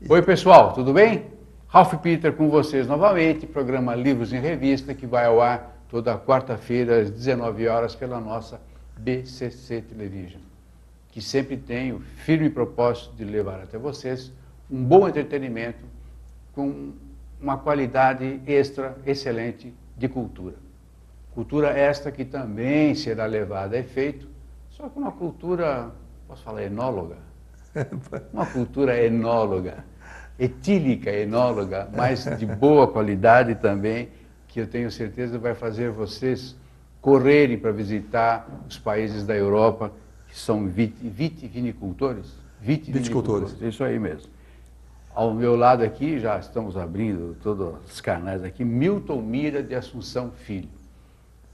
Oi pessoal, tudo bem? Ralph Peter com vocês novamente, programa Livros em Revista, que vai ao ar toda quarta-feira às 19 horas pela nossa BCC Television, que sempre tem o firme propósito de levar até vocês um bom entretenimento com uma qualidade extra, excelente de cultura. Cultura esta que também será levada a efeito, só que uma cultura, posso falar enóloga? Uma cultura enóloga, etílica enóloga, mas de boa qualidade também, que eu tenho certeza vai fazer vocês correrem para visitar os países da Europa, que são viticultores. Viticultores. Isso aí mesmo. Ao meu lado aqui, já estamos abrindo todos os canais aqui, Milton Mira de Assunção Filho.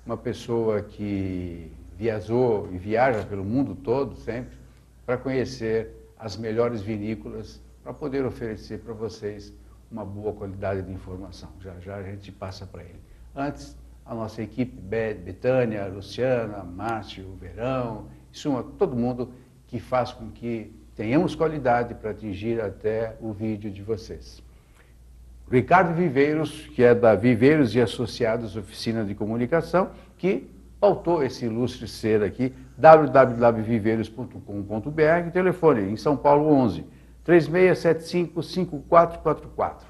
Uma pessoa que viajou e viaja pelo mundo todo sempre para conhecer as melhores vinícolas, para poder oferecer para vocês uma boa qualidade de informação. Já já a gente passa para ele. Antes, a nossa equipe, Betânia, Luciana, Márcio, Verão, em suma, todo mundo que faz com que tenhamos qualidade para atingir até o vídeo de vocês. Ricardo Viveiros, que é da Viveiros e Associados Oficina de Comunicação, que pautou esse ilustre ser aqui, www.viveiros.com.br, telefone em São Paulo 11 3675 5444.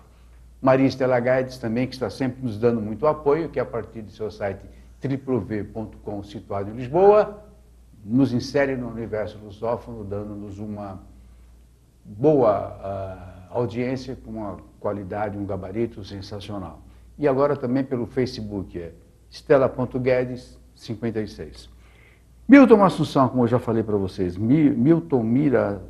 Maria Estela Gaides também, que está sempre nos dando muito apoio, que a partir do seu site www.com, situado em Lisboa, nos insere no universo lusófono, dando-nos uma boa audiência, com uma qualidade, um gabarito sensacional. E agora também pelo Facebook, é Estela.Guedes 56. Milton Assunção, como eu já falei para vocês, Milton Mira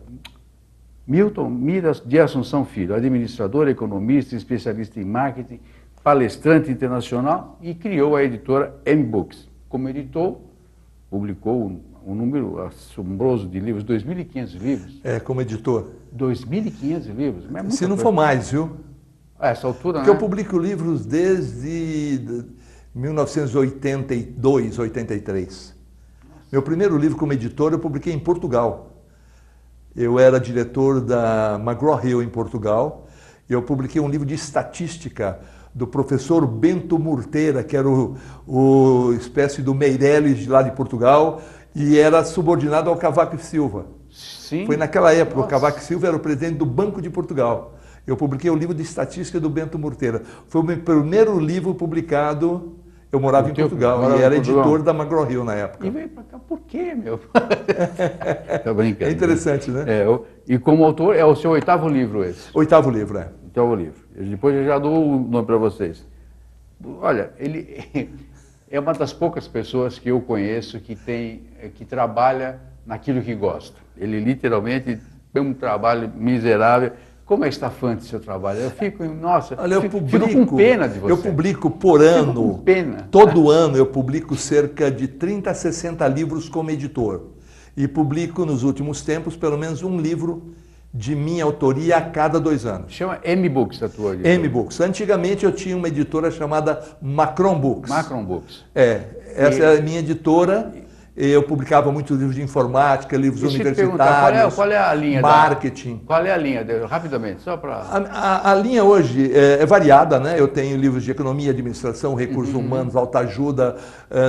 de Assunção Filho, administrador, economista, especialista em marketing, palestrante internacional e criou a editora M-Books. Como editor, publicou um número assombroso de livros, 2.500 livros. É, como editor. 2.500 livros. Mas se não for mais, viu? A essa altura, porque né? eu publico livros desde 1982, 83. Meu primeiro livro como editor eu publiquei em Portugal. Eu era diretor da McGraw-Hill em Portugal. Eu publiquei um livro de estatística do professor Bento Murteira, que era o espécie do Meirelles de lá de Portugal, e era subordinado ao Cavaco Silva. Sim. Foi naquela época. Nossa. O Cavaco Silva era o presidente do Banco de Portugal. Eu publiquei o livro de estatística do Bento Murteira. Foi o meu primeiro livro publicado. Eu morava em Portugal e era editor da McGraw-Hill na época. E veio para cá, por quê, meu? Tá brincando. É interessante, né? E como autor, é o seu 8º livro esse? 8º livro, é. 8º livro. Depois eu já dou o nome para vocês. Olha, ele é uma das poucas pessoas que eu conheço que trabalha naquilo que gosta. Ele literalmente tem um trabalho miserável. Como é estafante o seu trabalho? Eu fico, nossa, olha, eu fico com pena de você. Eu publico por ano, fico com pena. Todo ano eu publico cerca de 30 a 60 livros como editor. E publico nos últimos tempos pelo menos um livro de minha autoria a cada 2 anos. Chama M-Books a tua editora? M-Books. Antigamente eu tinha uma editora chamada Macron Books. Macron Books. Essa é a minha editora. Eu publicava muitos livros de informática, livros universitários, qual é a linha marketing. Qual é a linha dele? Rapidamente, só para... A linha hoje é variada, né? Eu tenho livros de economia, administração, recursos humanos, autoajuda,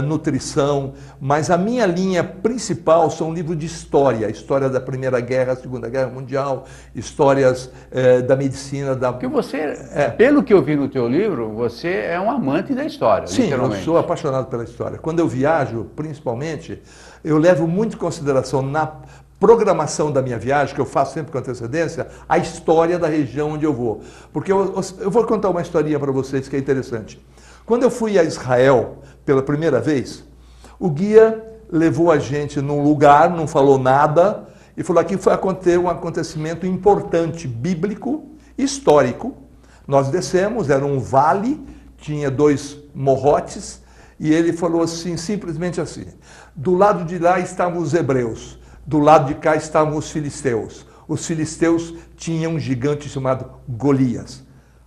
nutrição, mas a minha linha principal são livros de história, história da Primeira Guerra, Segunda Guerra Mundial, histórias da medicina, da... Porque você, pelo que eu vi no teu livro, você é um amante da história, sim, literalmente. Eu sou apaixonado pela história. Quando eu viajo, principalmente, eu levo muito em consideração na programação da minha viagem, que eu faço sempre com antecedência, a história da região onde eu vou. Porque eu vou contar uma historinha para vocês que é interessante. Quando eu fui a Israel pela primeira vez, o guia levou a gente num lugar, não falou nada, e falou: aqui foi acontecer um acontecimento importante, bíblico, histórico. Nós descemos, era um vale, tinha 2 morrotes, e ele falou assim, simplesmente assim: do lado de lá estavam os hebreus, do lado de cá estavam os filisteus. Os filisteus tinham um gigante chamado Golias.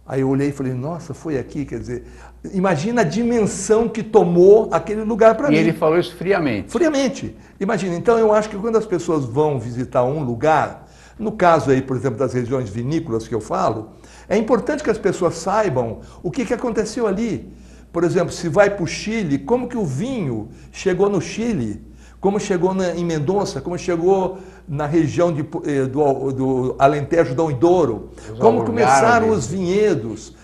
Aí eu olhei e falei: nossa, foi aqui, quer dizer, imagina a dimensão que tomou aquele lugar para mim. E ele falou isso friamente. Friamente. Imagina, então eu acho que quando as pessoas vão visitar um lugar, No caso aí, por exemplo, das regiões vinícolas que eu falo, é importante que as pessoas saibam o que aconteceu ali. Por exemplo, se vai para o Chile, como que o vinho chegou no Chile, como chegou em Mendonça, como chegou na região do Alentejo do Douro, como começaram os vinhedos,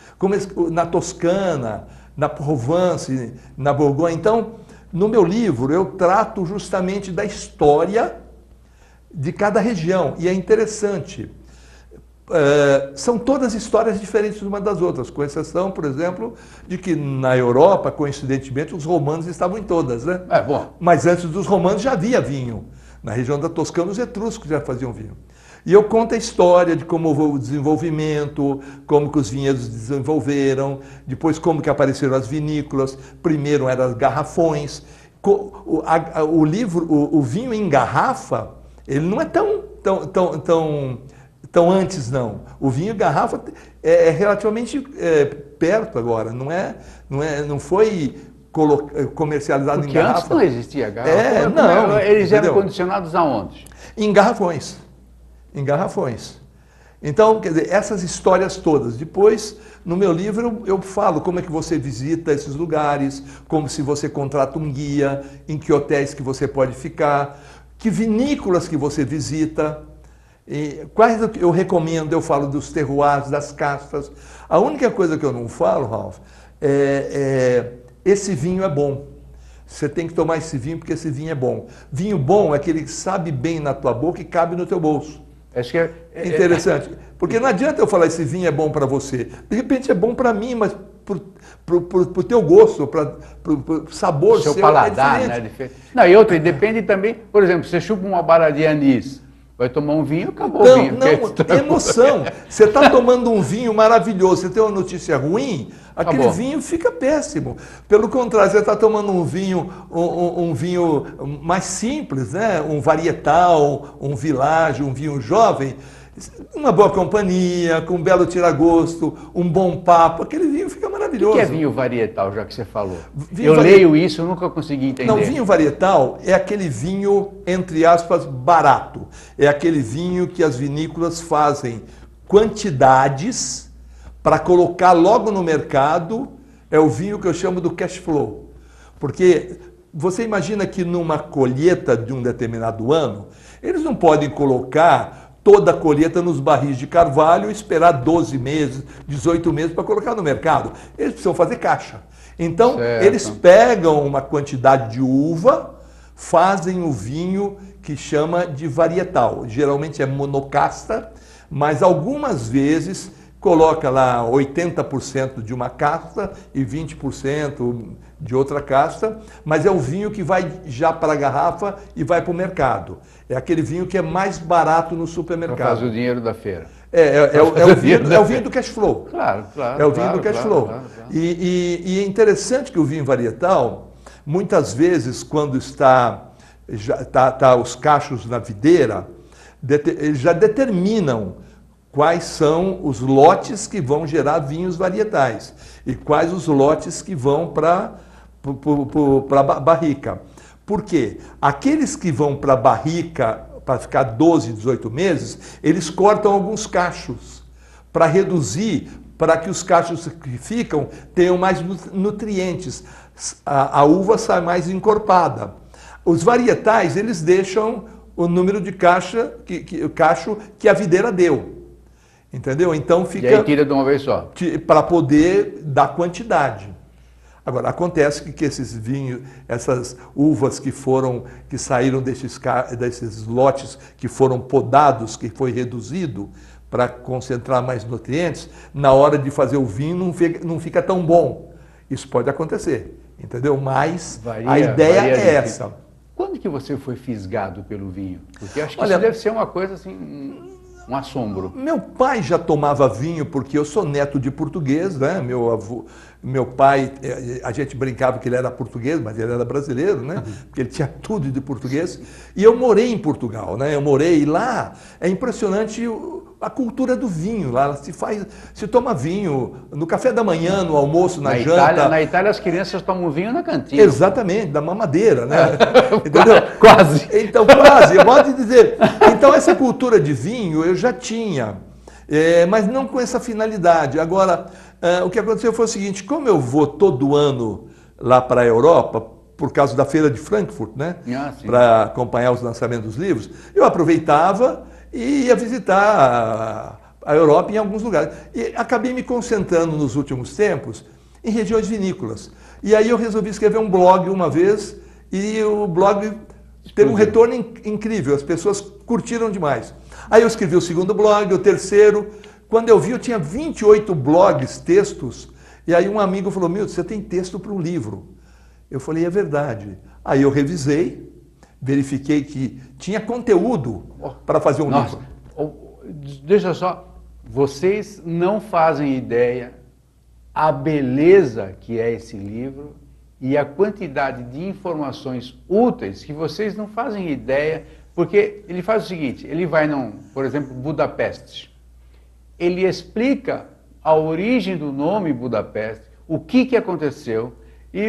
na Toscana, na Provence, na Borgonha. Então, no meu livro, eu trato justamente da história de cada região. E é interessante. São todas histórias diferentes umas das outras, com exceção, por exemplo, de que na Europa, coincidentemente, os romanos estavam em todas, né? Bom. Mas antes dos romanos já havia vinho. Na região da Toscana, os etruscos já faziam vinho. E eu conto a história de como houve o desenvolvimento, como que os vinhedos desenvolveram, depois como que apareceram as vinícolas, primeiro eram as garrafões. O livro, o vinho em garrafa, ele não é tão antes, não. O vinho em garrafa é relativamente perto agora, não foi comercializado porque em garrafa. Antes não existia garrafa. Eles eram condicionados aonde? Em garrafões. Em garrafões. Então, quer dizer, essas histórias todas. Depois, no meu livro, eu falo como é que você visita esses lugares, como se você contrata um guia, em que hotéis que você pode ficar, que vinícolas que você visita. E quais eu recomendo, eu falo dos terroirs, das castas. A única coisa que eu não falo, Ralph, esse vinho é bom. Você tem que tomar esse vinho porque esse vinho é bom. Vinho bom é aquele que sabe bem na tua boca e cabe no teu bolso. Acho que interessante. Porque não adianta eu falar esse vinho é bom para você. De repente é bom para mim, mas pro teu gosto, pro sabor seu paladar, né? Não, e outra, depende também, por exemplo, você chupa uma barra de anis, vai tomar um vinho, acabou o vinho. Não, emoção. Você está tomando um vinho maravilhoso, você tem uma notícia ruim, aquele vinho fica péssimo. Pelo contrário, você está tomando um vinho mais simples, né? Um varietal, um village, um vinho jovem, uma boa companhia, com um belo tiragosto, um bom papo, aquele vinho fica maravilhoso. O que é vinho varietal, já que você falou? Leio isso, eu nunca consegui entender. Não, vinho varietal é aquele vinho, entre aspas, barato. É aquele vinho que as vinícolas fazem quantidades para colocar logo no mercado. É o vinho que eu chamo do cash flow. Porque você imagina que numa colheita de um determinado ano, eles não podem colocar toda a colheita nos barris de carvalho e esperar 12 meses, 18 meses para colocar no mercado. Eles precisam fazer caixa. Então, eles pegam uma quantidade de uva, fazem o vinho que chama de varietal. Geralmente é monocasta, mas algumas vezes coloca lá 80% de uma casta e 20% de outra casta, mas é o vinho que vai já para a garrafa e vai para o mercado. É aquele vinho que é mais barato no supermercado. Para fazer o dinheiro da feira. É o vinho do cash flow. Claro. É o vinho do cash flow. Claro. E é interessante que o vinho varietal, muitas vezes, quando está os cachos na videira, eles já determinam quais são os lotes que vão gerar vinhos varietais e quais os lotes que vão para a barrica. Por quê? Aqueles que vão para a barrica para ficar 12, 18 meses, eles cortam alguns cachos para reduzir, para que os cachos que ficam tenham mais nutrientes. A uva sai mais encorpada. Os varietais, eles deixam o número de cacho que a videira deu. Entendeu? Então fica... E aí tira de uma vez só. Para poder dar quantidade. Agora, acontece que esses vinhos, essas uvas que saíram desses lotes que foram podados, que foi reduzido para concentrar mais nutrientes, na hora de fazer o vinho não fica tão bom. Isso pode acontecer, entendeu? Mas a ideia é essa. Quando que você foi fisgado pelo vinho? Porque acho que isso deve ser uma coisa assim... Um assombro. Meu pai já tomava vinho, porque eu sou neto de português, né? Meu pai, a gente brincava que ele era português, mas ele era brasileiro, né? Porque ele tinha tudo de português. E eu morei em Portugal, né? Eu morei lá. É impressionante a cultura do vinho lá, se toma vinho no café da manhã, no almoço, na janta. Na Itália as crianças tomam vinho na cantina. Exatamente, da mamadeira, né? Entendeu? Quase. Então, quase, eu posso dizer. Então, essa cultura de vinho eu já tinha, mas não com essa finalidade. Agora, o que aconteceu foi o seguinte, como eu vou todo ano lá para a Europa, por causa da Feira de Frankfurt, né? Para acompanhar os lançamentos dos livros, eu aproveitava e ia visitar a Europa em alguns lugares. E acabei me concentrando nos últimos tempos em regiões vinícolas. E aí eu resolvi escrever um blog uma vez e o blog teve um retorno incrível, as pessoas curtiram demais. Aí eu escrevi o segundo blog, o terceiro. Quando eu vi, eu tinha 28 blogs, textos, e aí um amigo falou, Milton, você tem texto para um livro. Eu falei, é verdade. Aí eu revisei, verifiquei que tinha conteúdo para fazer um livro. Deixa só, vocês não fazem ideia a beleza que é esse livro e a quantidade de informações úteis que vocês não fazem ideia, porque ele faz o seguinte, ele vai, por exemplo, Budapeste. Ele explica a origem do nome Budapeste, o que aconteceu, e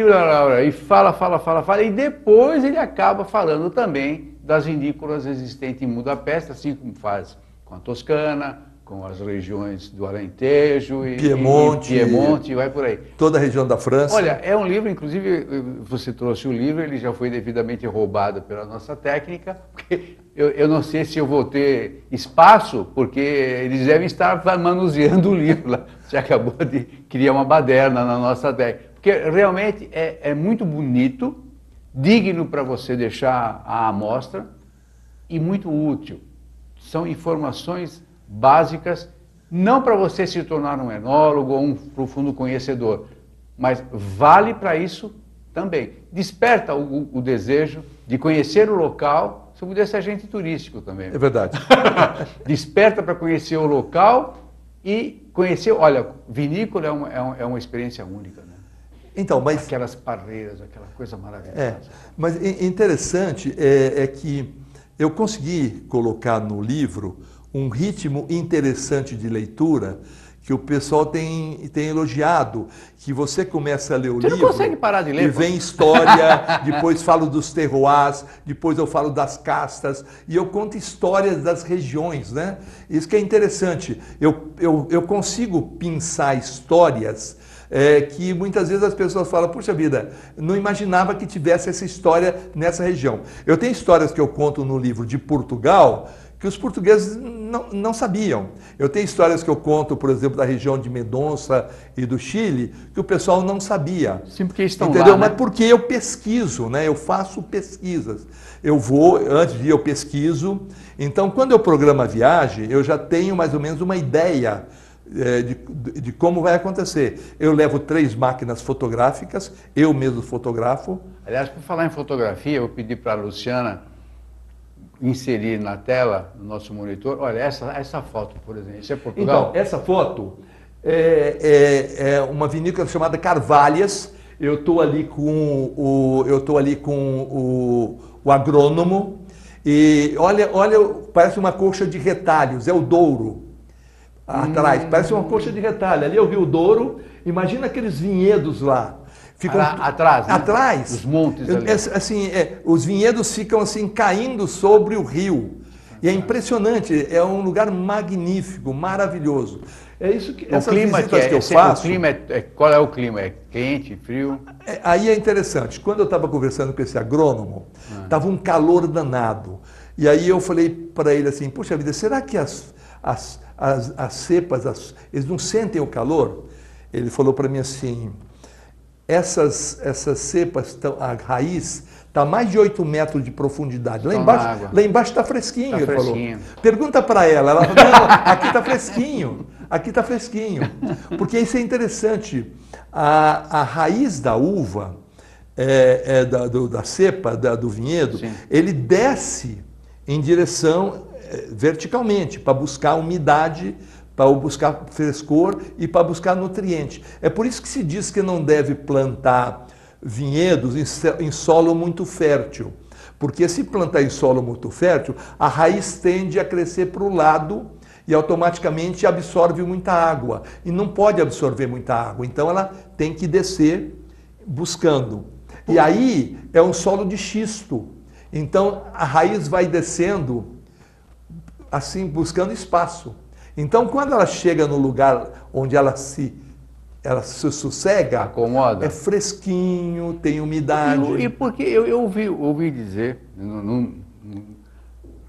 fala, e depois ele acaba falando também das vinícolas existentes em Budapeste, assim como faz com a Toscana, com as regiões do Alentejo e Piemonte, e vai por aí. Toda a região da França. Olha, é um livro, inclusive, você trouxe o livro, ele já foi devidamente roubado pela nossa técnica, porque eu não sei se eu vou ter espaço, porque eles devem estar manuseando o livro lá. Você acabou de criar uma baderna na nossa técnica. Porque realmente é muito bonito, digno para você deixar à amostra e muito útil. São informações básicas, não para você se tornar um enólogo ou um profundo conhecedor, mas vale para isso também. Desperta o desejo de conhecer o local, se puder ser agente turístico também. É verdade. Desperta para conhecer o local e conhecer, olha, vinícola é uma experiência única, né? Então, mas... Aquelas parreiras, aquela coisa maravilhosa. Mas interessante é que eu consegui colocar no livro um ritmo interessante de leitura que o pessoal tem elogiado, que você começa a ler o livro... Você não consegue parar de ler? E vem história, depois falo dos terroirs, depois eu falo das castas, e eu conto histórias das regiões, né? Isso que é interessante. Eu consigo pensar histórias que muitas vezes as pessoas falam, puxa vida, não imaginava que tivesse essa história nessa região. Eu tenho histórias que eu conto no livro de Portugal, que os portugueses não sabiam. Eu tenho histórias que eu conto, por exemplo, da região de Mendonça e do Chile, que o pessoal não sabia. Sim, porque estão entendeu? lá, né? Mas porque eu pesquiso, né? Eu faço pesquisas. Eu vou, antes de ir, eu pesquiso. Então, quando eu programo a viagem, eu já tenho mais ou menos uma ideia de como vai acontecer. Eu levo 3 máquinas fotográficas, eu mesmo fotografo. Aliás, por falar em fotografia, eu pedi para a Luciana inserir na tela, no nosso monitor, olha, essa foto, por exemplo, isso é Portugal? Então, essa foto é uma vinícola chamada Carvalhas. Eu estou ali com o agrônomo e olha, parece uma colcha de retalhos, é o Douro. Atrás, parece uma colcha de retalho. Ali eu vi o Douro, imagina aqueles vinhedos lá. Ficam atrás, né? Atrás. Os montes ali. Assim, os vinhedos ficam assim caindo sobre o rio. E é impressionante, é um lugar magnífico, maravilhoso. É isso que essas visitas que eu faço. Qual é o clima? É quente, frio? Aí é interessante. Quando eu estava conversando com esse agrônomo, estava um calor danado. E aí eu falei para ele assim, puxa vida, será que as cepas, eles não sentem o calor? Ele falou para mim assim, essas cepas, a raiz está a mais de 8 metros de profundidade. Lá embaixo está fresquinho, ele falou. Pergunta para ela falou, não, aqui está fresquinho, aqui está fresquinho. Porque isso é interessante. A raiz da uva, da cepa, do vinhedo, sim, ele desce em direção verticalmente, para buscar umidade, para buscar frescor e para buscar nutriente. É por isso que se diz que não deve plantar vinhedos em solo muito fértil, porque se plantar em solo muito fértil, a raiz tende a crescer para o lado e automaticamente absorve muita água. E não pode absorver muita água, então ela tem que descer buscando. E aí é um solo de xisto. Então a raiz vai descendo assim, buscando espaço. Então quando ela chega no lugar onde ela se sossega, acomoda, é fresquinho, tem umidade. E porque eu ouvi dizer,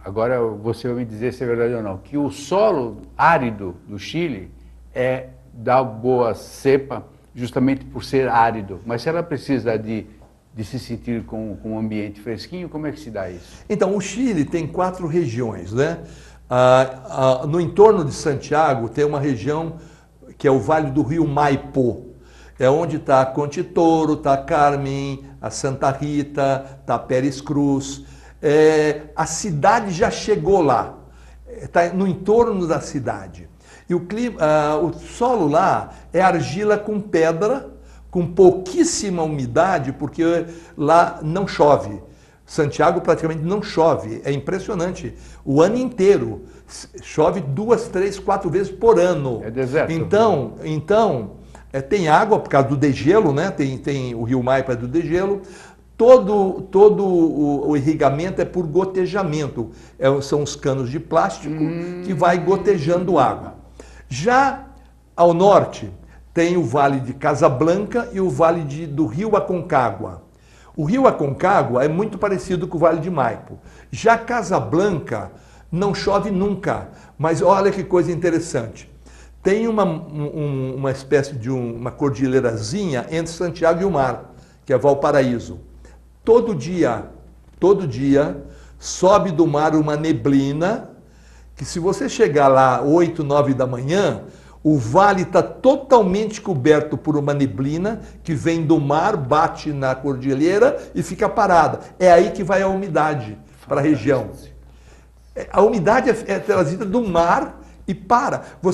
agora você vai me dizer se é verdade ou não, que o solo árido do Chile dá boa cepa justamente por ser árido. Mas se ela precisa de se sentir com um ambiente fresquinho, como é que se dá isso? Então, o Chile tem 4 regiões, né? No entorno de Santiago tem uma região que é o Vale do Rio Maipo. É onde está Contitoro, está Carmen, a Santa Rita, está Pérez Cruz. A cidade já chegou lá, está no entorno da cidade. E o solo lá é argila com pedra, com pouquíssima umidade, porque lá não chove. Santiago praticamente não chove, é impressionante. O ano inteiro chove 2, 3, 4 vezes por ano. É deserto. Então tem água por causa do degelo, né? Tem o Rio Maipo é do degelo. Todo o irrigamento é por gotejamento. São os canos de plástico que vai gotejando água. Já ao norte tem o Vale de Casablanca e o Vale do Rio Aconcagua. O Rio Aconcagua é muito parecido com o Vale de Maipo. Já Casablanca não chove nunca, mas olha que coisa interessante. Tem uma espécie de uma cordilheirazinha entre Santiago e o mar, que é Valparaíso. Todo dia sobe do mar uma neblina, que se você chegar lá 8, 9 da manhã, o vale está totalmente coberto por uma neblina que vem do mar, bate na cordilheira e fica parada. É aí que vai a umidade para a região. A umidade é trazida do mar e para. Não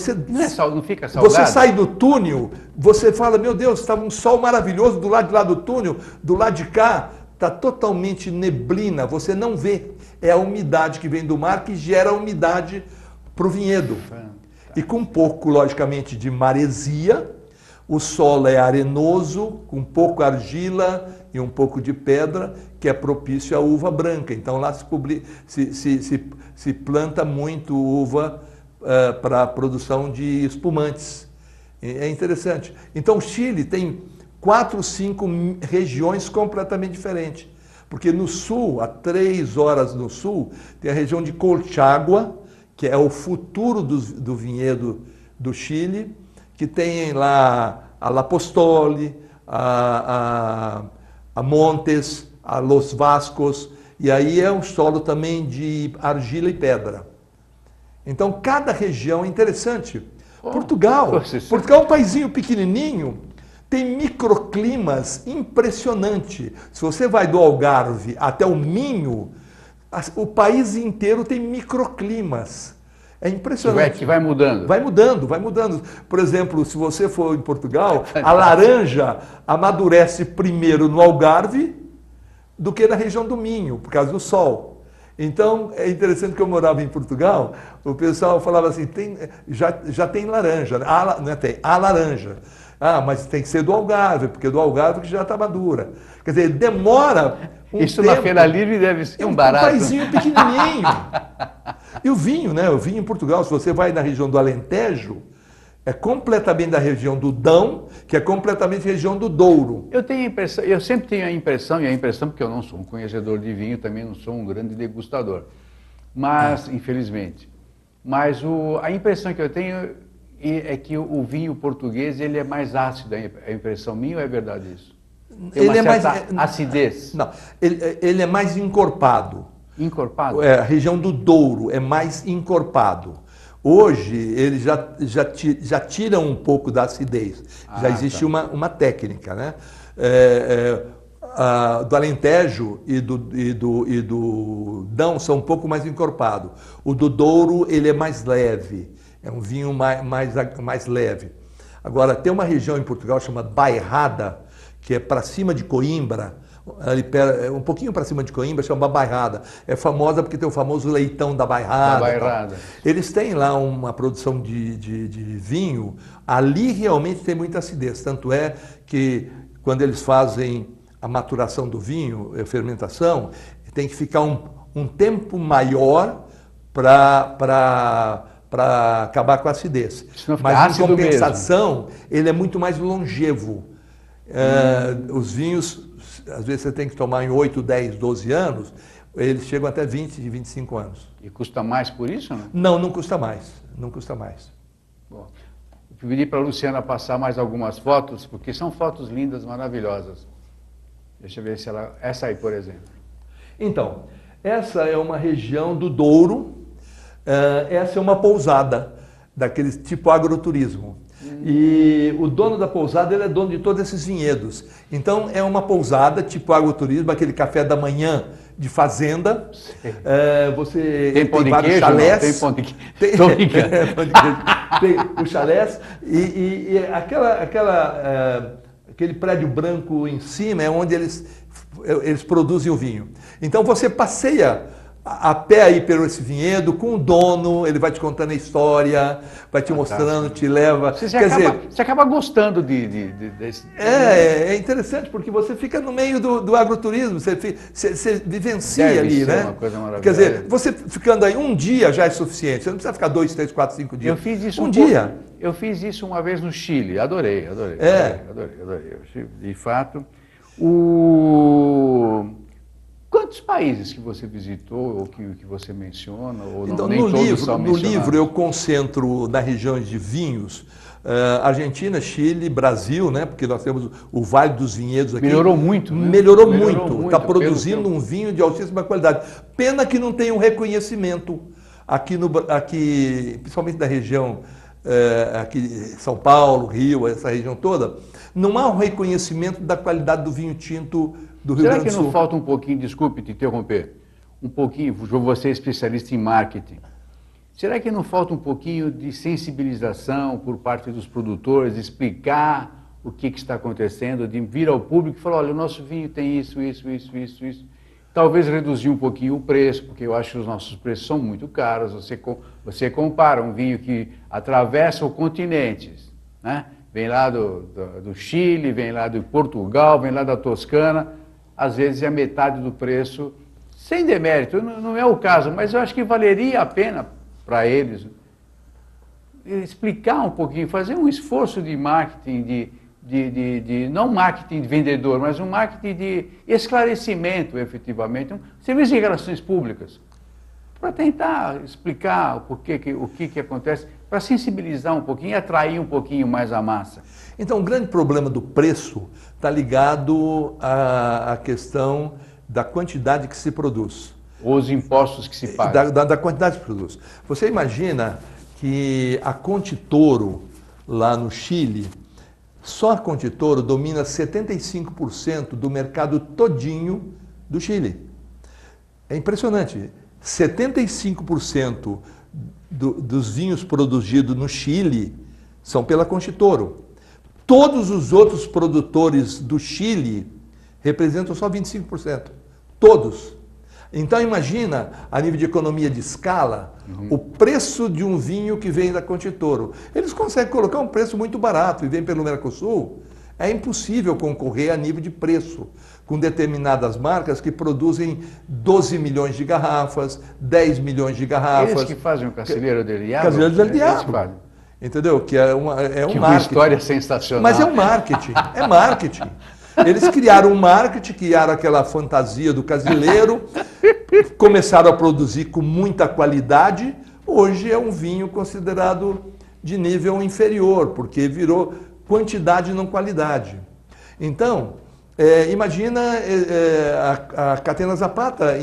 fica salgado? Você sai do túnel, você fala, meu Deus, está um sol maravilhoso do lado de lá do túnel, do lado de cá está totalmente neblina, você não vê. É a umidade que vem do mar que gera a umidade para o vinhedo. E com um pouco, logicamente, de maresia, o solo é arenoso, com pouco argila e um pouco de pedra, que é propício à uva branca. Então lá se planta muito uva para a produção de espumantes. É interessante. Então o Chile tem 4, 5 regiões completamente diferentes. Porque no sul, a 3 horas no sul, tem a região de Colchagua, que é o futuro do vinhedo do Chile, que tem lá a La Postole, a Montes, a Los Vascos, e aí é um solo também de argila e pedra. Então, cada região é interessante. Portugal é um paizinho pequenininho, tem microclimas impressionantes. Se você vai do Algarve até o Minho, o país inteiro tem microclimas. É impressionante. Que vai mudando. Vai mudando. Por exemplo, se você for em Portugal, a laranja amadurece primeiro no Algarve do que na região do Minho, por causa do sol. Então, é interessante que eu morava em Portugal, o pessoal falava assim, já tem laranja, não é, tem a laranja. Ah, mas tem que ser do Algarve, porque do Algarve que já está madura. Quer dizer, demora Isso tempo. Na Feira Livre deve ser um barato. Um paizinho pequenininho. E o vinho, né? O vinho em Portugal, se você vai na região do Alentejo, é completamente da região do Dão, que é completamente região do Douro. Eu sempre tenho a impressão, porque eu não sou um conhecedor de vinho, também não sou um grande degustador, mas, infelizmente. Mas a impressão que eu tenho é que o vinho português ele é mais ácido, é impressão minha ou é verdade isso? Tem uma certa acidez? Não, ele é mais encorpado. Encorpado? A região do Douro é mais encorpado. Hoje, ele já tira um pouco da acidez. Já existe uma técnica, né? Do Alentejo e do Dão são um pouco mais encorpado. O do Douro, ele é mais leve. É um vinho mais leve. Agora, tem uma região em Portugal chamada Bairrada, que é para cima de Coimbra, ali um pouquinho para cima de Coimbra, chama Bairrada. É famosa porque tem o famoso leitão da Bairrada. Da Bairrada. Eles têm lá uma produção de vinho, ali realmente tem muita acidez. Tanto é que quando eles fazem a maturação do vinho, a fermentação, tem que ficar um tempo maior para acabar com a acidez. Mas em compensação, ele é muito mais longevo. Os vinhos, às vezes você tem que tomar em 8, 10, 12 anos, eles chegam até 20, 25 anos. E custa mais por isso, não? Não, não custa mais. Não custa mais. Bom, eu pedi para a Luciana passar mais algumas fotos, porque são fotos lindas, maravilhosas. Deixa eu ver se ela... Essa aí, por exemplo. Então, essa é uma região do Douro. Essa é uma pousada, daquele tipo agroturismo. E o dono da pousada, ele é dono de todos esses vinhedos. Então, é uma pousada tipo agroturismo, aquele café da manhã de fazenda. Você tem pão de vários queijo? chalés. Não, tem pão de queijo. Tô brincando. Tem os chalés e aquele prédio branco em cima é onde eles produzem o vinho. Então, você passeia a pé aí pelo esse vinhedo, com o dono, ele vai te contando a história, vai te mostrando, te leva. Você acaba gostando desse... É interessante, porque você fica no meio do agroturismo, você vivencia ali, né? Uma coisa maravilhosa. Quer dizer, você ficando aí um dia já é suficiente, você não precisa ficar 2, 3, 4, 5 dias. Eu fiz isso dia. Eu fiz isso uma vez no Chile, adorei. Adorei. De fato, quantos países que você visitou, ou que você menciona, ou então, nem todos são no livro eu concentro nas regiões de vinhos, Argentina, Chile, Brasil, né? Porque nós temos o Vale dos Vinhedos aqui. Melhorou muito, né? Melhorou muito. Está produzindo um vinho de altíssima qualidade. Pena que não tem um reconhecimento aqui, principalmente da região, aqui São Paulo, Rio, essa região toda, não há um reconhecimento da qualidade do vinho tinto do Rio Grande do Sul. Será que não falta um pouquinho, desculpe te interromper, um pouquinho, você é especialista em marketing, será que não falta um pouquinho de sensibilização por parte dos produtores, explicar o que está acontecendo, de vir ao público e falar, olha, o nosso vinho tem isso. Talvez reduzir um pouquinho o preço, porque eu acho que os nossos preços são muito caros. Você compara um vinho que atravessa o continente, né? Vem lá do Chile, vem lá de Portugal, vem lá da Toscana, às vezes é a metade do preço, sem demérito, não é o caso, mas eu acho que valeria a pena para eles explicar um pouquinho, fazer um esforço de marketing, não marketing de vendedor, mas um marketing de esclarecimento, efetivamente, um serviço de relações públicas, para tentar explicar o que acontece, para sensibilizar um pouquinho e atrair um pouquinho mais a massa. Então, o grande problema do preço está ligado à questão da quantidade que se produz. Os impostos que se pagam. Da quantidade que se produz. Você imagina que a Conte Toro, lá no Chile, só a Conte Toro domina 75% do mercado todinho do Chile. É impressionante. 75% dos vinhos produzidos no Chile são pela Conte Toro. Todos os outros produtores do Chile representam só 25%. Todos. Então imagina, a nível de economia de escala, o preço de um vinho que vem da Conte Toro. Eles conseguem colocar um preço muito barato e vem pelo Mercosul. É impossível concorrer a nível de preço com determinadas marcas que produzem 12 milhões de garrafas, 10 milhões de garrafas. Eles que fazem o Cacilheiro del Diablo? Cacilheiro del Diablo. Entendeu? Que é um marketing. Uma história sensacional. Mas é um marketing. É marketing. Eles criaram um marketing, criaram aquela fantasia do casileiro, começaram a produzir com muita qualidade. Hoje é um vinho considerado de nível inferior, porque virou quantidade e não qualidade. Então, imagina a Catena Zapata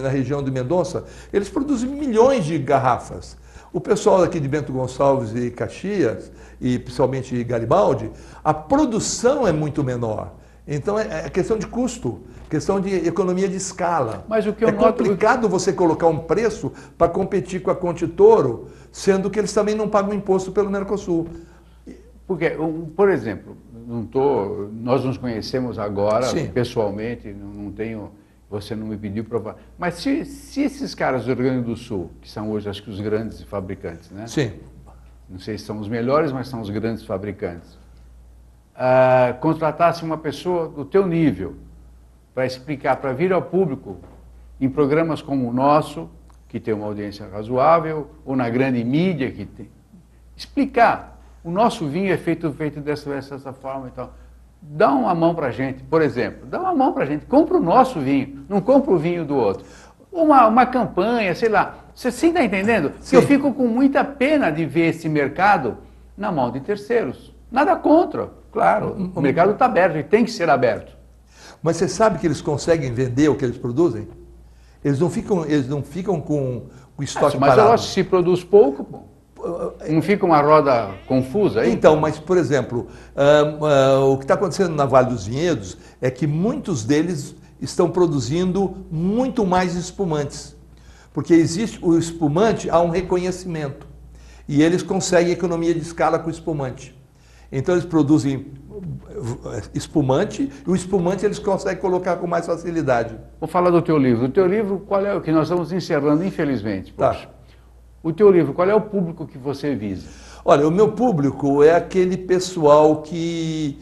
na região de Mendonça, eles produzem milhões de garrafas. O pessoal aqui de Bento Gonçalves e Caxias, e principalmente Garibaldi, a produção é muito menor. Então é questão de custo, questão de economia de escala. Mas o que eu noto... complicado você colocar um preço para competir com a Conte Toro, sendo que eles também não pagam imposto pelo Mercosul. Porque, por exemplo, nós nos conhecemos agora, Sim. pessoalmente, não tenho, você não me pediu provar. Mas se esses caras do Rio Grande do Sul, que são hoje acho que os grandes fabricantes, né? Sim. Não sei se são os melhores, mas são os grandes fabricantes, contratassem uma pessoa do teu nível para explicar, para vir ao público em programas como o nosso, que tem uma audiência razoável, ou na grande mídia que tem, explicar, o nosso vinho é feito dessa forma e tal. Dá uma mão para a gente, por exemplo, dá uma mão para a gente, compra o nosso vinho, não compra o vinho do outro. Uma campanha, sei lá, você sim está entendendo? Sim. Eu fico com muita pena de ver esse mercado na mão de terceiros. Nada contra, claro, o mercado está aberto e tem que ser aberto. Mas você sabe que eles conseguem vender o que eles produzem? Eles não ficam com o estoque Mas parado. eu acho que se produz pouco, pô. Não fica uma roda confusa aí? Então, mas, por exemplo, o que está acontecendo na Vale dos Vinhedos é que muitos deles estão produzindo muito mais espumantes. Porque existe o espumante, há um reconhecimento. E eles conseguem economia de escala com o espumante. Então, eles produzem espumante, e o espumante eles conseguem colocar com mais facilidade. Vou falar do teu livro. O teu livro, qual é o que nós estamos encerrando, infelizmente? Poxa. Tá. O teu livro, qual é o público que você visa? Olha, o meu público é aquele pessoal que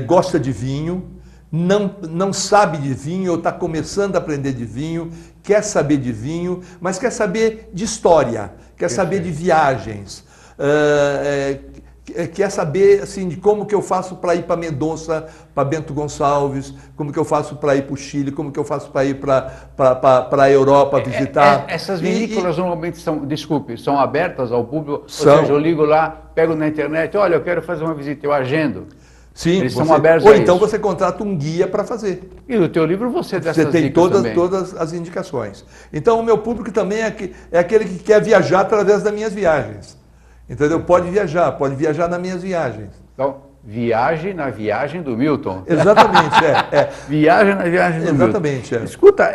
gosta de vinho, não sabe de vinho ou está começando a aprender de vinho, quer saber de vinho, mas quer saber de história, quer saber de viagens, quer saber assim, de como que eu faço para ir para Mendonça, para Bento Gonçalves, como que eu faço para ir para o Chile, como que eu faço para ir para a Europa visitar. Essas vinícolas normalmente são abertas ao público? São. Ou seja, eu ligo lá, pego na internet, olha, eu quero fazer uma visita, eu agendo. Sim, eles são abertos ou a então isso. você contrata um guia para fazer. E no teu livro você dá essas Você tem dicas também. todas as indicações. Então o meu público também é aquele que quer viajar através das minhas viagens. Entendeu? Pode viajar nas minhas viagens. Então, viagem na viagem do Milton. Exatamente, Viagem na viagem do Exatamente, Milton. Escuta,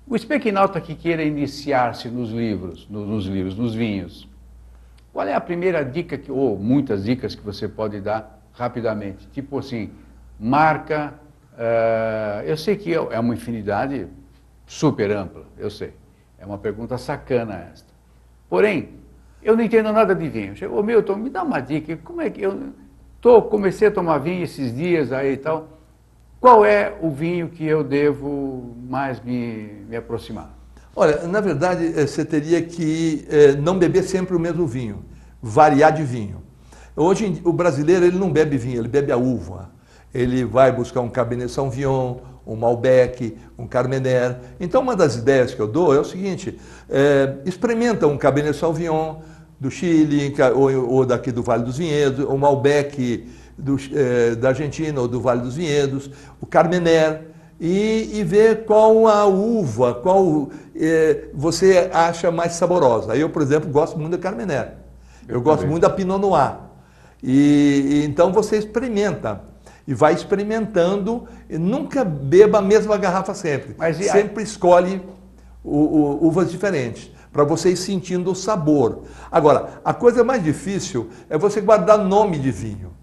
o espequinauta que queira iniciar-se nos vinhos, qual é a primeira dica, ou muitas dicas que você pode dar rapidamente? Tipo assim, marca, eu sei que é uma infinidade super ampla, eu sei. É uma pergunta sacana esta. Porém, eu não entendo nada de vinho. Chegou, Milton, me dá uma dica. Como é que comecei a tomar vinho esses dias aí e tal. Qual é o vinho que eu devo mais me aproximar? Olha, na verdade, você teria que não beber sempre o mesmo vinho, variar de vinho. Hoje, o brasileiro ele não bebe vinho, ele bebe a uva. Ele vai buscar um Cabernet Sauvignon, um Malbec, um Carmener. Então, uma das ideias que eu dou é o seguinte, experimenta um Cabernet Sauvignon do Chile, ou daqui do Vale dos Vinhedos, o Malbec da Argentina ou do Vale dos Vinhedos, o Carmener, e ver qual a uva, qual você acha mais saborosa. Eu, por exemplo, gosto muito da Carmener. Eu gosto muito da Pinot Noir. E então você experimenta. E vai experimentando, e nunca beba a mesma garrafa sempre. Sempre escolhe uvas diferentes, para você ir sentindo o sabor. Agora, a coisa mais difícil é você guardar nome de vinho.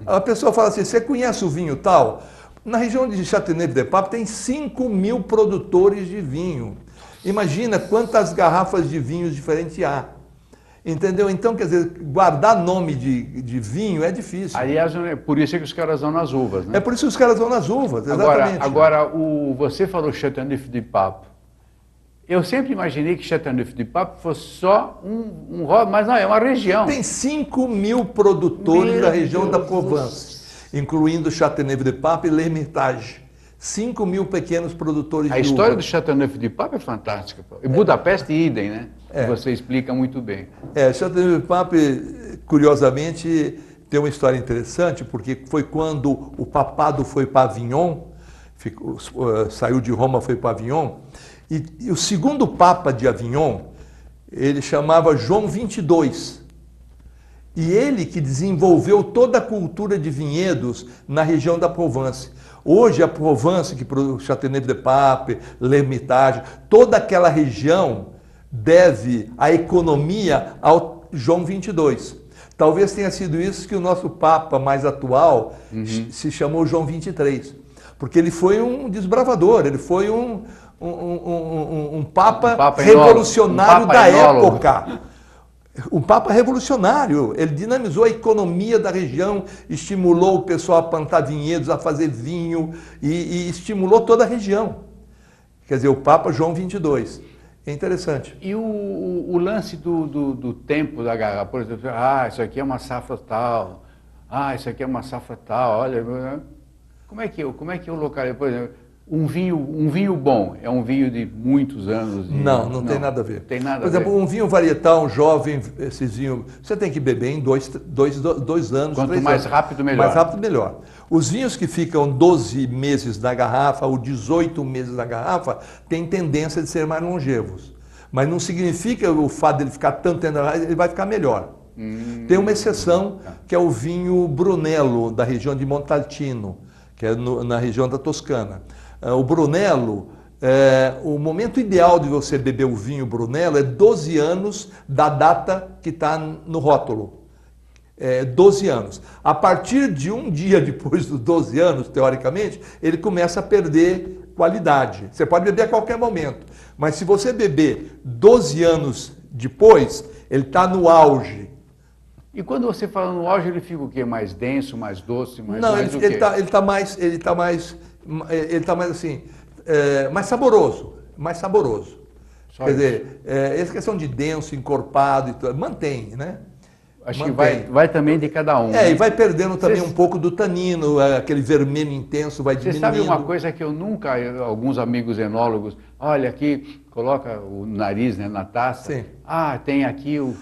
A pessoa fala assim, você conhece o vinho tal? Na região de Châteauneuf-du-Pape tem 5.000 produtores de vinho. Imagina quantas garrafas de vinhos diferentes há. Entendeu? Então, quer dizer, guardar nome de vinho é difícil. Aliás, é por isso que os caras vão nas uvas, né? É por isso que os caras vão nas uvas, exatamente. Agora você falou Châteauneuf-du-Pape. Eu sempre imaginei que Châteauneuf-du-Pape fosse só mas não, é uma região. Tem 5.000 produtores da região da Provence, incluindo Châteauneuf-du-Pape e L'Hermitage. 5.000 pequenos produtores de uva. A história do Châteauneuf-du-Pape é fantástica. Pô. E Budapeste, idem, né? Você explica muito bem. Châteauneuf-du-Pape, curiosamente, tem uma história interessante, porque foi quando o papado foi para Avignon, saiu de Roma, foi para Avignon, e o segundo papa de Avignon, ele chamava João 22. E ele que desenvolveu toda a cultura de vinhedos na região da Provence. Hoje a Provence, que produz Châteauneuf-du-Pape, L'Hermitage, toda aquela região deve a economia ao João 22. Talvez tenha sido isso que o nosso Papa mais atual se chamou João 23. Porque ele foi um desbravador, ele foi um Papa revolucionário da época. Um Papa revolucionário. Ele dinamizou a economia da região, estimulou o pessoal a plantar vinhedos, a fazer vinho e estimulou toda a região. Quer dizer, o Papa João 22. É interessante. E o lance do tempo da garrafa, por exemplo, isso aqui é uma safra tal, isso aqui é uma safra tal, olha, como é que eu localizo, por exemplo, um vinho bom é um vinho de muitos anos? Não tem nada a ver. Tem nada por exemplo, um vinho varietal, um jovem, esses vinhos, você tem que beber em 2 anos. Quanto mais rápido, melhor. Mais rápido, melhor. Os vinhos que ficam 12 meses na garrafa ou 18 meses na garrafa têm tendência de ser mais longevos. Mas não significa o fato dele ficar tanto tempo na garrafa, ele vai ficar melhor. Tem uma exceção, que é o vinho Brunello, da região de Montalcino, que é na região da Toscana. O Brunello, o momento ideal de você beber o vinho Brunello é 12 anos da data que está no rótulo. 12 anos. A partir de um dia depois dos 12 anos, teoricamente, ele começa a perder qualidade. Você pode beber a qualquer momento, mas se você beber 12 anos depois, ele está no auge. E quando você fala no auge, ele fica o quê? Mais denso, mais doce, mais... Não, mais ele está mais assim, mais saboroso, Só Quer isso. dizer, essa questão de denso, encorpado, e tudo, mantém, né? Acho que vai também de cada um. E vai perdendo também um pouco do tanino, aquele vermelho intenso vai diminuindo. Você sabe uma coisa que eu nunca, alguns amigos enólogos, olha aqui, coloca o nariz, né, na taça. Sim. Tem aqui o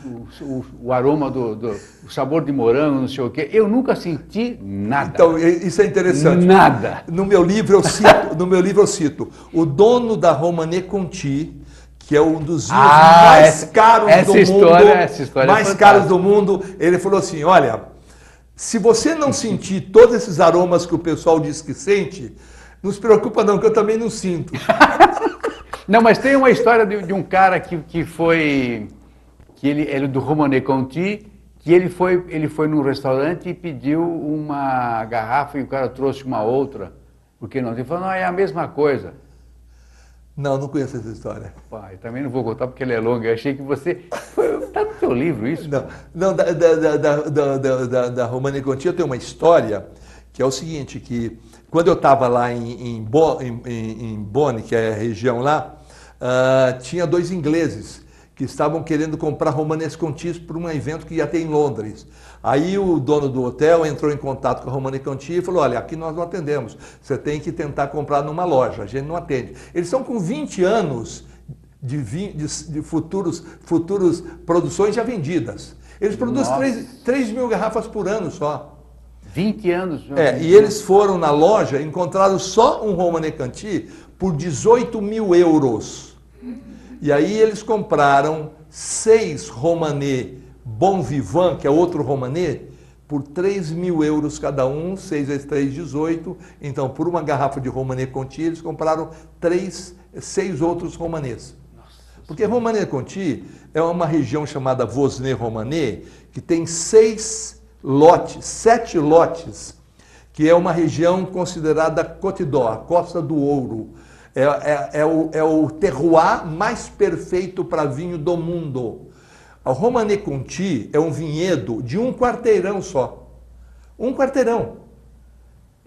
aroma o sabor de morango, não sei o quê. Eu nunca senti nada. Então, isso é interessante. Nada. No meu livro eu cito o dono da Romanée Conti, que é um dos vinhos mais caros do mundo. Essa história mais caros do mundo. Ele falou assim, olha, se você não sentir todos esses aromas que o pessoal diz que sente, não se preocupa não, que eu também não sinto. Não, mas tem uma história de um cara que ele do Romanée Conti, que ele foi num restaurante e pediu uma garrafa e o cara trouxe uma outra, porque não? Ele falou, não, é a mesma coisa. Não conheço essa história. Pai, também não vou contar porque ele é longo. Eu achei que você... Está no seu livro isso? Não, da Romanée Conti eu tenho uma história que é o seguinte, que quando eu estava lá em Bonn, que é a região lá, tinha 2 ingleses que estavam querendo comprar Romanée Conti para um evento que ia ter em Londres. Aí o dono do hotel entrou em contato com a Romanée Conti e falou, olha, aqui nós não atendemos, você tem que tentar comprar numa loja, a gente não atende. Eles estão com 20 anos de futuros produções já vendidas. Eles produzem 3 mil garrafas por ano só. 20 anos? E eles foram na loja, encontraram só um Romanée Conti por 18 mil euros. E aí eles compraram 6 Romanée Bon Vivant, que é outro Romanée, por 3 mil euros cada um, 6 vezes 3, 18. Então, por uma garrafa de Romanée Conti, eles compraram 6 outros Romanés. Porque Romanée Conti é uma região chamada Vosne-Romanée, que tem 7 lotes, que é uma região considerada Côte d'Or, a Costa do Ouro. É o terroir mais perfeito para vinho do mundo. A Romanée Conti é um vinhedo de um quarteirão só. Um quarteirão.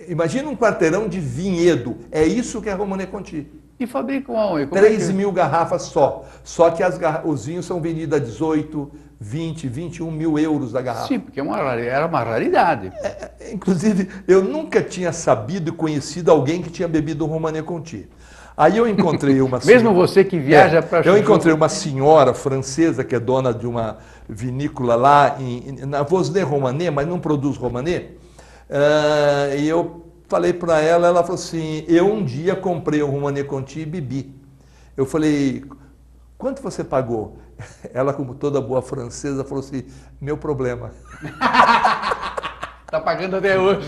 Imagina um quarteirão de vinhedo. É isso que é a Romanée Conti. E fabricam aonde? 3 mil garrafas só. Só que os vinhos são vendidos a 18, 20, 21 mil euros da garrafa. Sim, porque era uma raridade. Inclusive, eu nunca tinha sabido e conhecido alguém que tinha bebido um Romanée Conti. Aí eu encontrei uma senhora... Mesmo você que viaja para... Eu encontrei uma senhora francesa que é dona de uma vinícola lá na Vosne-Romanée, mas não produz Romanée. E eu falei para ela falou assim, eu um dia comprei um Romanée Conti e bebi. Eu falei, quanto você pagou? Ela, como toda boa francesa, falou assim, meu problema. Está pagando até hoje.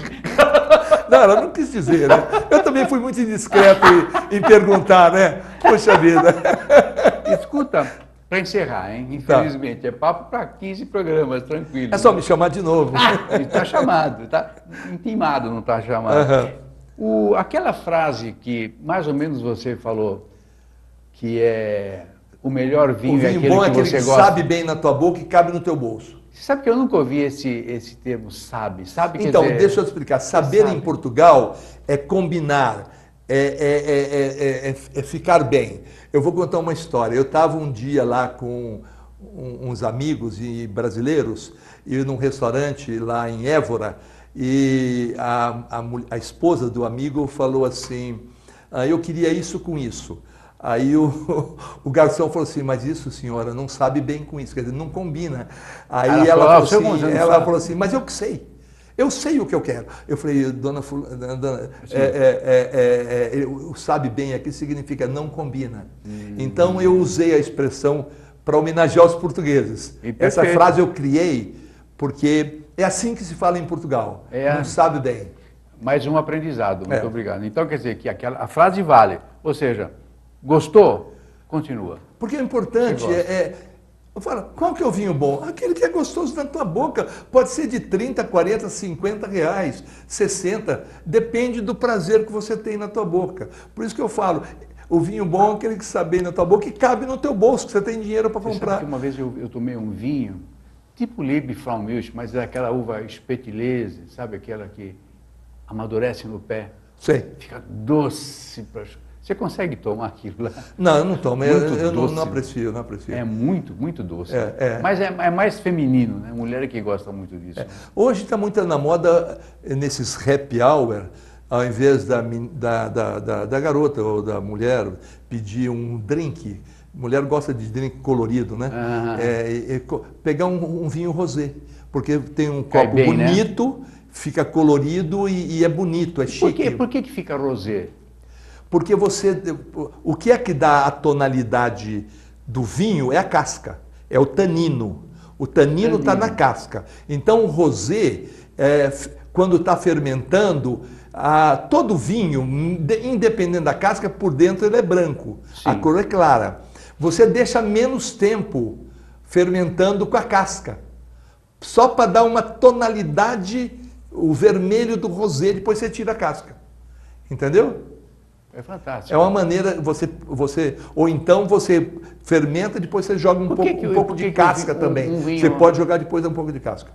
Não, ela não quis dizer, né? Eu também fui muito indiscreto em perguntar, né? Poxa vida. Escuta, Para encerrar, hein? Infelizmente, é papo para 15 programas, tranquilo. É só me chamar de novo. Está chamado, está intimado, não está chamado. Aquela frase que mais ou menos você falou, que é o melhor vinho, o vinho é aquele bom que é aquele você que gosta. sabe bem na tua boca e cabe no teu bolso. Você sabe que eu nunca ouvi esse termo sabe? Sabe, quer Então, dizer, deixa eu te explicar. Saber sabe. em Portugal é combinar, é ficar bem. Eu vou contar uma história. Eu estava um dia lá com uns amigos brasileiros, e num restaurante lá em Évora, e a esposa do amigo falou assim, eu queria isso com isso. Aí o garçom falou assim, mas isso, senhora, não sabe bem com isso, quer dizer, não combina. Aí ela falou assim, mas eu que sei. Eu sei o que eu quero. Eu falei, dona sabe bem aqui significa não combina. Então eu usei a expressão para homenagear os portugueses. Essa frase eu criei porque é assim que se fala em Portugal. Não sabe bem. Mais um aprendizado, muito obrigado. Então quer dizer que a frase vale, ou seja, gostou? Continua. Porque o importante eu falo, qual que é o vinho bom? Aquele que é gostoso na tua boca. Pode ser de 30, 40, 50 reais, 60. Depende do prazer que você tem na tua boca. Por isso que eu falo, o vinho bom é aquele que sabe bem na tua boca e cabe no teu bolso, que você tem dinheiro para comprar. Sabe que uma vez eu tomei um vinho, tipo Liebfraumilch, mas é aquela uva Spätlese, sabe aquela que amadurece no pé? Sei. Fica doce. Você consegue tomar aquilo lá? Não, eu não tomo. Eu doce. não aprecio, não aprecio. É muito, muito doce. Mas é mais feminino, né? Mulher que gosta muito disso. Hoje está muito na moda, nesses happy hour, ao invés da garota ou da mulher pedir um drink, mulher gosta de drink colorido, né? Pegar um vinho rosé, porque tem um copo bonito, né? Fica colorido e é bonito, é chique. Por que fica rosé? Porque o que é que dá a tonalidade do vinho é a casca, é o tanino. O tanino está na casca. Então o rosé, quando está fermentando, todo vinho, independente da casca, por dentro ele é branco. Sim. A cor é clara. Você deixa menos tempo fermentando com a casca, só para dar uma tonalidade, o vermelho do rosé, depois você tira a casca. Entendeu? É fantástico. É uma maneira, ou então você fermenta, depois você joga um pouco de casca também. Você pode jogar depois um pouco de casca.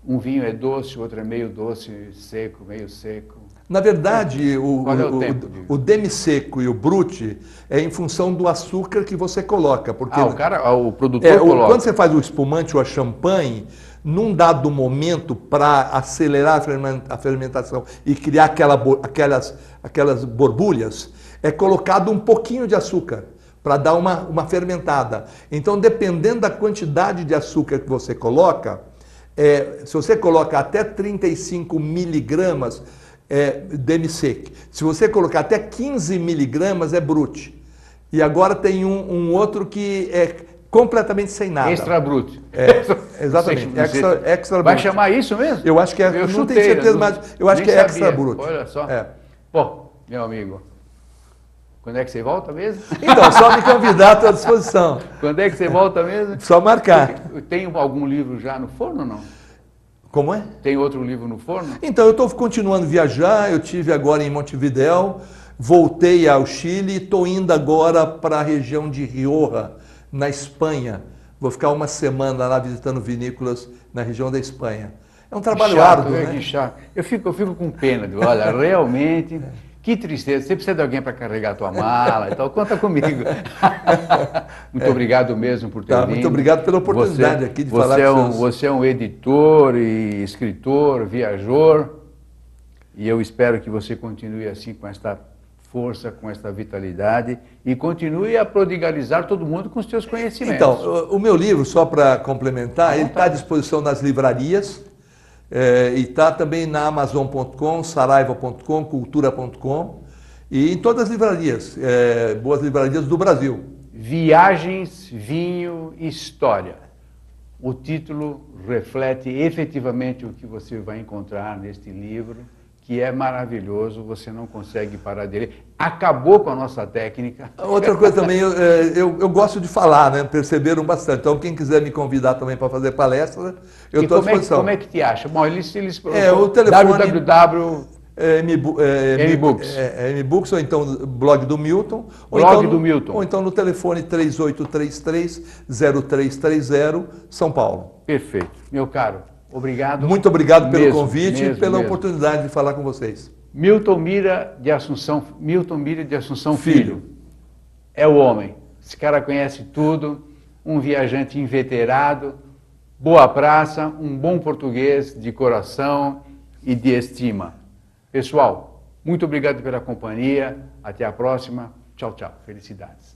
Um vinho é doce, o outro é meio doce, seco, meio seco. Na verdade, o demi-seco e o brut é em função do açúcar que você coloca. Porque o produtor coloca. Quando você faz o espumante ou a champanhe, num dado momento, para acelerar a fermentação e criar aquelas borbulhas, é colocado um pouquinho de açúcar para dar uma fermentada. Então, dependendo da quantidade de açúcar que você coloca, se você coloca até 35 miligramas, demi-sec. Se você colocar até 15 miligramas, é brut. E agora tem um outro que é completamente sem nada. Extra brut. Exatamente. Extra Vai brut. chamar isso mesmo? Eu acho que é. Eu não tenho certeza, mas eu acho que é extra brut. Olha só. Bom, meu amigo, quando é que você volta mesmo? Então, só me convidar, estou à disposição. Quando é que você volta mesmo? Só marcar. Tem algum livro já no forno ou não? Como é? Tem outro livro no forno? Então, eu estou continuando a viajar, eu estive agora em Montevidéu, voltei ao Chile e estou indo agora para a região de Rioja, na Espanha. Vou ficar uma semana lá visitando vinícolas na região da Espanha. É um trabalho árduo, né? Que chato. Eu fico com pena. Olha, realmente, que tristeza. Você precisa de alguém para carregar a tua mala e tal. Conta comigo. Muito obrigado mesmo por ter vindo. Muito obrigado pela oportunidade aqui de falar com vocês. Você é um editor e escritor, viajor. E eu espero que você continue assim com esta força, com esta vitalidade e continue a prodigalizar todo mundo com os seus conhecimentos. Então, o meu livro, só para complementar, ele está à disposição nas livrarias e está também na Amazon.com, Saraiva.com, Cultura.com e em todas as livrarias, boas livrarias do Brasil. Viagens, Vinho e História. O título reflete efetivamente o que você vai encontrar neste livro, que é maravilhoso, você não consegue parar dele. Acabou com a nossa técnica. Outra coisa também, eu gosto de falar, né? Perceberam bastante. Então, quem quiser me convidar também para fazer palestra, eu estou à disposição. Como é que te acha? Bom, eles o telefone... MBooks. Ou então blog do Milton. Ou então no telefone 3833-0330, São Paulo. Perfeito. Meu caro, obrigado. Muito obrigado pelo convite e pela oportunidade de falar com vocês. Milton Mira de Assunção Filho. É o homem. Esse cara conhece tudo, um viajante inveterado, boa praça, um bom português de coração e de estima. Pessoal, muito obrigado pela companhia. Até a próxima. Tchau, tchau. Felicidades.